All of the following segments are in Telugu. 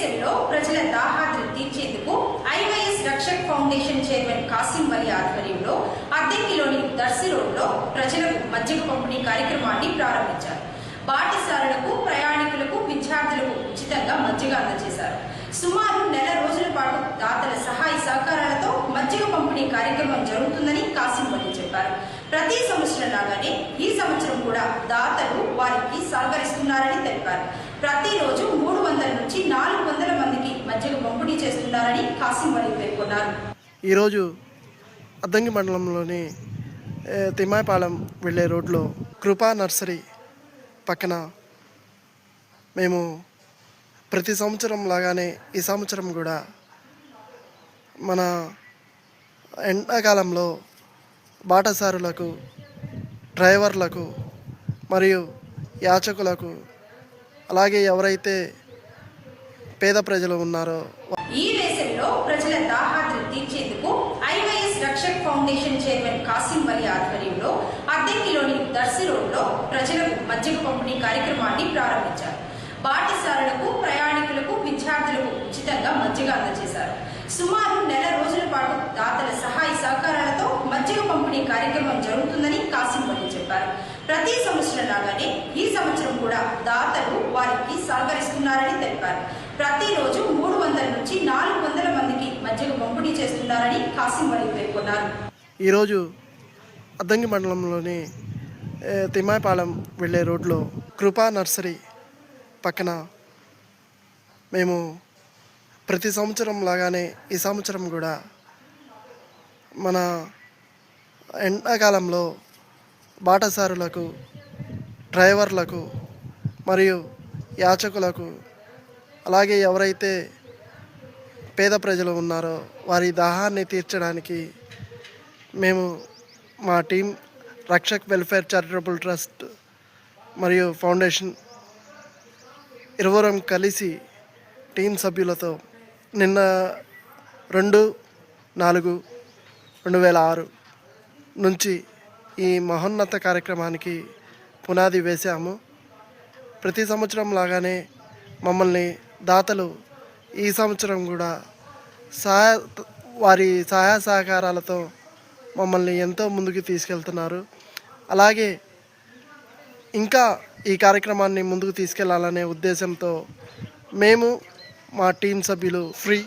వేసవిలో ప్రజల దాహార్తి తీర్చేందుకు IYS Rakshak foundation chairman Kasim Vali ఆధ్వర్యంలో అద్దెంకిలోని దర్శి రోడ్లో ప్రజలకు మజ్జిగ పంపిణీ కార్యక్రమాన్ని ప్రారంభించారు. బాటసారులకు, ప్రయాణికులకు, విద్యార్థులకు ఉచితంగా మజ్జిగ అందజేశారు. సుమారు నెల రోజుల పాటు దాతల సహాయ సహకారాలతో మజ్జిగ పంపిణీ కార్యక్రమం జరుగుతుందని కాసిం వలి చెప్పారు. ప్రతి సంవత్సరం లాగానే ఈ సంవత్సరం కూడా దాతలు వారికి సహకరిస్తున్నారని తెలిపారు. ప్రతిరోజు 300 నుంచి 400 మందికి మజ్జిగ పంపిణీ చేస్తున్నారని కాసిం వలి పేర్కొన్నారు. ఈరోజు అద్దంకి మండలంలోని తిమ్మాయిపాలెం వెళ్ళే రోడ్లో కృపా నర్సరీ పక్కన మేము ప్రతి సంవత్సరం లాగానే ఈ సంవత్సరం కూడా మన ఎండాకాలంలో బాటసారులకు, డ్రైవర్లకు మరియు యాచకులకు, అలాగే ఎవరైతే పేద ప్రజలు ఉన్నారో ఈ వేసవిలో ప్రజల దాహార్తి తీర్చేందుకు IYS Rakshak foundation chairman Kasim Vali ఆధ్వర్యంలో అద్దెంకిలోని దర్శి రోడ్లో ప్రజలకు మజ్జిగ పంపిణీ కార్యక్రమాన్ని ప్రారంభించారు. బాటసారులకు, ప్రయాణికులకు, విద్యార్థులకు ఉచితంగా మజ్జిగ అందజేశారు. సుమారు నెల రోజుల పాటు దాతల సహాయ సహకారాలతో మజ్జిగ పంపిణీ కార్యక్రమం జరుగుతుందని కాసిం వలి చెప్పారు. ప్రతి సంవత్సరం లాగానే ఈ సంవత్సరం కూడా దాతలు వారికి సహకరిస్తున్నారని తెలిపారు. ప్రతిరోజు 300 నుంచి 400 మందికి మజ్జిగ పంపిణీ చేస్తున్నారని కాసిం వలి పేర్కొన్నారు. ఈరోజు అద్దంకి మండలంలోని తిమ్మాయిపాలెం వెళ్ళే రోడ్లో కృపా నర్సరీ పక్కన మేము ప్రతి సంవత్సరం లాగానే ఈ సంవత్సరం కూడా మన ఎండాకాలంలో బాటసారులకు, డ్రైవర్లకు మరియు యాచకులకు, అలాగే ఎవరైతే పేద ప్రజలు ఉన్నారో వారి దాహాన్ని తీర్చడానికి మేము మా team Rakshak welfare charitable trust మరియు ఫౌండేషన్ ఇరువురం కలిసి టీం సభ్యులతో నిన్న 2/4/2006 నుంచి ఈ మహోన్నత కార్యక్రమానికి పునాది వేశాము. ప్రతి సంవత్సరం లాగానే మమ్మల్ని దాతలు ఈ సంవత్సరం కూడా వారి సహాయ సహకారాలతో మమ్మల్ని ఎంతో ముందుకు తీసుకెళ్తున్నారు. అలాగే ఇంకా ఈ కార్యక్రమాన్ని ముందుకు తీసుకెళ్లాలనే ఉద్దేశంతో మేము మా టీం సభ్యులు ఫ్రీ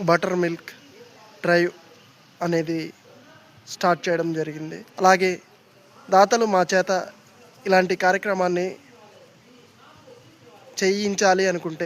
బటర్ మిల్క్ డ్రైవ్ అనేది స్టార్ట్ చేయడం జరిగింది. అలాగే దాతలు మా చేత ఇలాంటి కార్యక్రమాన్ని చేయించాలి అనుకుంటే